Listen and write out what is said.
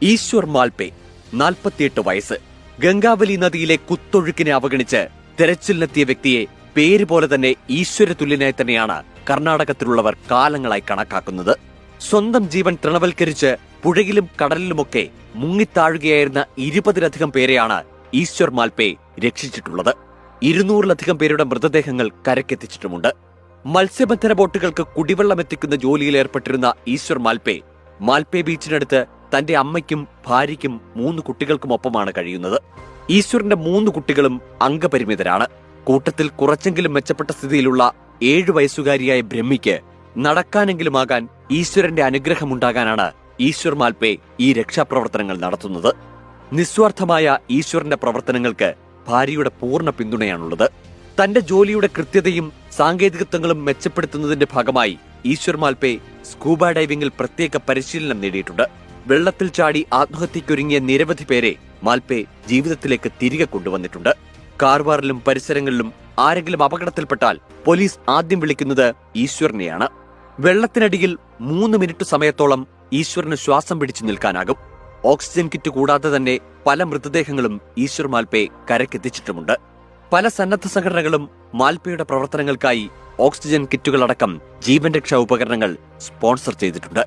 ഈശ്വർ മാൽപേ 48 വയസ്സ്. ഗംഗാവലി നദിയിലെ കുത്തൊഴുക്കിനെ അവഗണിച്ച് തെരച്ചിലിനെത്തിയ വ്യക്തിയെ പേര് പോലെ തന്നെ ഈശ്വരതുല്യനായി തന്നെയാണ് കർണാടകത്തിലുള്ളവർ കാലങ്ങളായി കണക്കാക്കുന്നത്. സ്വന്തം ജീവൻ തൃണവൽക്കരിച്ച് പുഴയിലും കടലിലുമൊക്കെ മുങ്ങിത്താഴുകയായിരുന്ന 20-ലധികം പേരെയാണ് ഈശ്വർ മാൽപേ രക്ഷിച്ചിട്ടുള്ളത്. 200-ലധികം പേരുടെ മൃതദേഹങ്ങൾ കരക്കെത്തിച്ചിട്ടുമുണ്ട്. മത്സ്യബന്ധന ബോട്ടുകൾക്ക് കുടിവെള്ളം എത്തിക്കുന്ന ജോലിയിൽ ഏർപ്പെട്ടിരുന്ന ഈശ്വർ മാൽപേ ബീച്ചിനടുത്ത് തന്റെ അമ്മയ്ക്കും ഭാര്യയ്ക്കും 3 കുട്ടികൾക്കുമൊപ്പമാണ് കഴിയുന്നത്. ഈശ്വറിന്റെ 3 കുട്ടികളും അംഗപരിമിതരാണ്. കൂട്ടത്തിൽ കുറച്ചെങ്കിലും മെച്ചപ്പെട്ട സ്ഥിതിയിലുള്ള 7 വയസ്സുകാരിയായ ബ്രഹ്മിക്ക് നടക്കാനെങ്കിലുമാകാൻ ഈശ്വരന്റെ അനുഗ്രഹമുണ്ടാകാനാണ് ഈശ്വർ മാൽപേ ഈ രക്ഷാപ്രവർത്തനങ്ങൾ നടത്തുന്നത്. നിസ്വാർത്ഥമായ ഈശ്വരന്റെ പ്രവർത്തനങ്ങൾക്ക് ഭാര്യയുടെ പൂർണ്ണ പിന്തുണയാണുള്ളത്. തന്റെ ജോലിയുടെ കൃത്യതയും സാങ്കേതികത്വങ്ങളും മെച്ചപ്പെടുത്തുന്നതിന്റെ ഭാഗമായി ഈശ്വർ മാൽപേ സ്കൂബ ഡൈവിംഗിൽ പ്രത്യേക പരിശീലനം നേടിയിട്ടുണ്ട്. വെള്ളത്തിൽ ചാടി ആത്മഹത്യക്കൊരുങ്ങിയ നിരവധി പേരെ മാൽപേ ജീവിതത്തിലേക്ക് തിരികെ കൊണ്ടുവന്നിട്ടുണ്ട്. കാർവാറിലും പരിസരങ്ങളിലും ആരെങ്കിലും അപകടത്തിൽപ്പെട്ടാൽ പോലീസ് ആദ്യം വിളിക്കുന്നത് ഈശ്വരനെയാണ്. വെള്ളത്തിനടിയിൽ 3 മിനിറ്റ് സമയത്തോളം ഈശ്വരന് ശ്വാസം പിടിച്ചു നിൽക്കാനാകും. ഓക്സിജൻ കിറ്റ് കൂടാതെ തന്നെ പല മൃതദേഹങ്ങളും ഈശ്വർ മാൽപേ കരക്കെത്തിച്ചിട്ടുമുണ്ട്. പല സന്നദ്ധ സംഘടനകളും മാൽപേയുടെ പ്രവർത്തനങ്ങൾക്കായി ഓക്സിജൻ കിറ്റുകളടക്കം ജീവൻ രക്ഷാ ഉപകരണങ്ങൾ സ്പോൺസർ ചെയ്തിട്ടുണ്ട്.